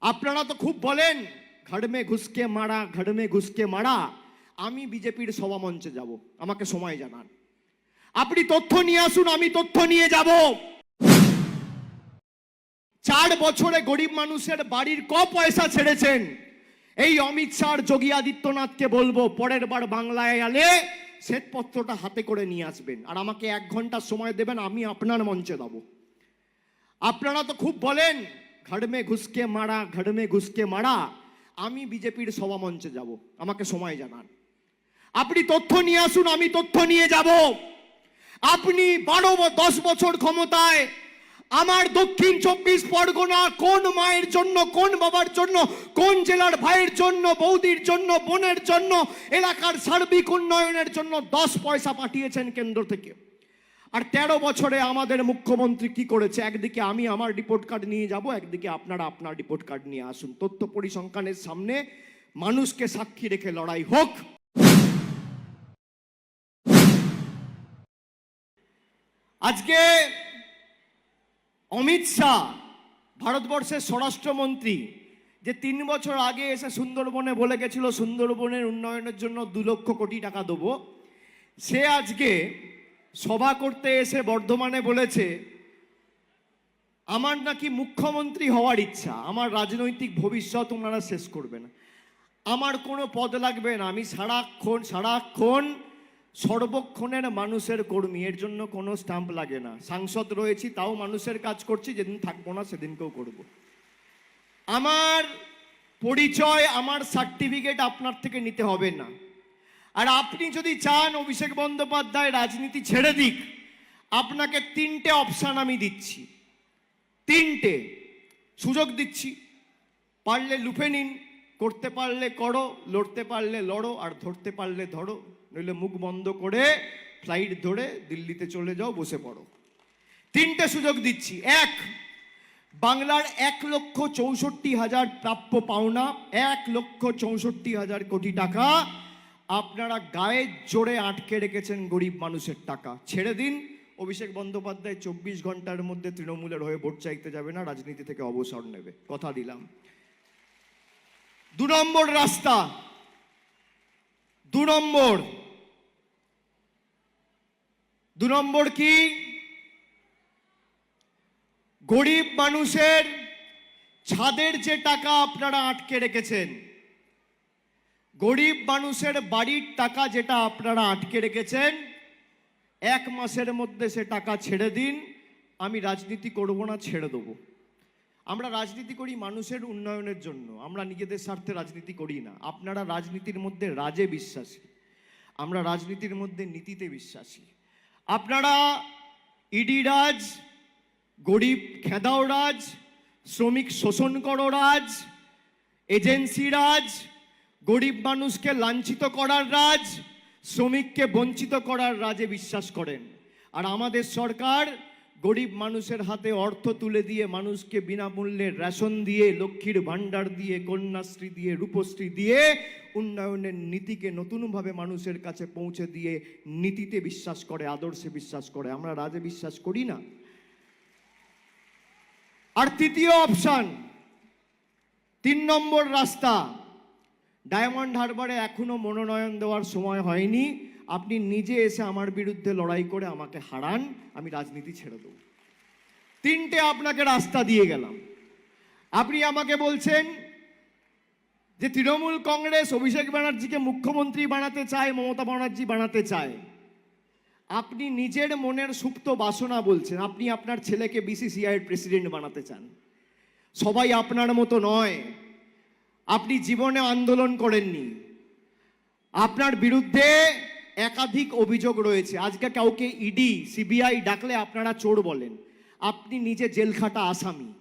আপনারা তো খুব বলেন ঘাড় মে ঘুষকে মারা, ঘাড় মে ঘুষকে মারা। আমি বিজেপির সভা মঞ্চে যাব, আমাকে সময় জানান। আপনি তথ্য নিয়ে আসুন, আমি তথ্য নিয়ে যাব। 4 বছরে গরিব মানুষের বাড়ির ক পয়সা ছেড়েছেন? এই অমিত শাহ যোগী আদিত্যনাথকে বলবো পরের বার বাংলায় এলে শ্বেতপত্রটা হাতে করে নিয়ে আসবেন, আর আমাকে 1 ঘন্টা সময় দেবেন, আমি আপনার মঞ্চে যাব। আপনারা তো খুব বলেন ঘাড় মে ঘুষকে মারা, ঘাড় মে ঘুষকে মারা। আমি বিজেপির সভা মঞ্চে যাব, আমাকে সময় জানান। আপনি তথ্য নিয়ে আসুন, আমি তথ্য নিয়ে যাব। আপনি 10 বছর ক্ষমতায় আমার দক্ষিণ 24 পরগনা কোন মায়ের জন্য, কোন বাবার জন্য, কোন জেলার ভাইয়ের জন্য, বৌদির জন্য, বোনের জন্য, এলাকার সার্বিক উন্নয়নের জন্য 10 পয়সা পাঠিয়েছেন কেন্দ্র থেকে? আর 13 বছরে আমাদের মুখ্যমন্ত্রী কি করেছে? একদিকে আমি আমার রিপোর্ট কার্ড নিয়ে যাব, একদিকে আপনারা আপনার রিপোর্ট কার্ড নিয়ে আসুন। তথ্য পরিসংখ্যানের সামনে মানুষকে সাক্ষী রেখে লড়াই হোক। আজকে অমিত শাহ, ভারতবর্ষের স্বরাষ্ট্রমন্ত্রী, যে 3 বছর আগে এসে সুন্দরবনে বলে গেছিল সুন্দরবনের উন্নয়নের জন্য 2 লক্ষ কোটি টাকা দেবো, সে আজকে সভা করতে এসে বর্ধমানে বলেছে আমার নাকি মুখ্যমন্ত্রী হওয়ার ইচ্ছা, আমার রাজনৈতিক ভবিষ্যৎ ওনারা শেষ করবে না, আমার কোনো পদ লাগবে না, আমি সারাক্ষণ সর্বক্ষণের মানুষের কর্মী, এর জন্য কোনো স্ট্যাম্প লাগে না, সাংসদ রয়েছি তাও মানুষের কাজ করছি, যেদিন থাকবো না সেদিনকেও করব। আমার পরিচয়, আমার সার্টিফিকেট আপনার থেকে নিতে হবে না। আর আপনি যদি চান অভিষেক বন্দ্যোপাধ্যায় রাজনীতি ছেড়ে দিক, আপনাকে 3টে অপশান আমি দিচ্ছি, 3টে সুযোগ দিচ্ছি। পারলে লুফে নিন, করতে পারলে করো, লড়তে পারলে লড়ো, আর ধরতে পারলে ধরো, নইলে মুখ বন্ধ করে ফ্লাইট ধরে দিল্লিতে চলে যাও, বসে পড়ো। 3টে সুযোগ দিচ্ছি। 1, বাংলার 1,64,000 প্রাপ্য পাওনা, 1,64,000 কোটি টাকা আপনারা গায়ের জোরে আটকে রেখেছেন গরিব মানুষের টাকা, ছেড়ে দিন। অভিষেক বন্দ্যোপাধ্যায় 24 ঘন্টার মধ্যে তৃণমূলের হয়ে ভোট চাইতে যাবে না, রাজনীতি থেকে অবসর নেবে, কথা দিলাম। 2 নম্বর রাস্তা, 2 নম্বর কি? গরিব মানুষের ছাদের যে টাকা আপনারা আটকে রেখেছেন, গরিব মানুষের বাড়ির টাকা যেটা আপনারা আটকে রেখেছেন, 1 মাসের মধ্যে সে টাকা ছেড়ে দিন। আমি রাজনীতি করব না, ছেড়ে দেবো। আমরা রাজনীতি করি মানুষের উন্নয়নের জন্য, আমরা নিজেদের স্বার্থে রাজনীতি করি না। আপনারা রাজনীতির মধ্যে রাজে বিশ্বাসী, আমরা রাজনীতির মধ্যে নীতিতে বিশ্বাসী। আপনারা ইডি রাজ, গরিব খেদাও রাজ, শ্রমিক শোষণ করো রাজ, এজেন্সি রাজ, গরিব মানুষকে লাঞ্ছিত করার রাজ, শ্রমিককে বঞ্চিত করার রাজে বিশ্বাস করেন। আর আমাদের সরকার গরিব মানুষের হাতে অর্থ তুলে দিয়ে, মানুষকে বিনামূল্যে রেশন দিয়ে, লক্ষ্মীর ভাণ্ডার দিয়ে, কন্যাশ্রী দিয়ে, রূপশ্রী দিয়ে উন্নয়নের নীতিকে নতুনভাবে মানুষের কাছে পৌঁছে দিয়ে নীতিতে বিশ্বাস করে, আদর্শে বিশ্বাস করে। আমরা রাজে বিশ্বাস করি না। আর 3য় অপশন, 3 নম্বর রাস্তা, ডায়মন্ড হারবারে এখনো মনোনয়ন দেওয়ার সময় হয়নি, আপনি নিজে এসে আমার বিরুদ্ধে লড়াই করে আমাকে হারান, আমি রাজনীতি ছেড়ে দেব। 3টে আপনাকে রাস্তা দিয়ে গেলাম। আপনি আমাকে বলছেন যে তৃণমূল কংগ্রেস অভিষেক ব্যানার্জিকে মুখ্যমন্ত্রী বানাতে চায়, মমতা ব্যানার্জি বানাতে চায়। আপনি নিজের মনের সুপ্ত বাসনা বলছেন, আপনি আপনার ছেলেকে BCCI এর প্রেসিডেন্ট বানাতে চান। সবাই আপনার মতো নয়, আপনি জীবনে আন্দোলন করেননি, আপনার বিরুদ্ধে একাধিক অভিযোগ রয়েছে। আজকে কাউকে ইডি, CBI ডাকলে আপনারা চোর বলেন, আপনি নিজে জেলখাটা আসামি।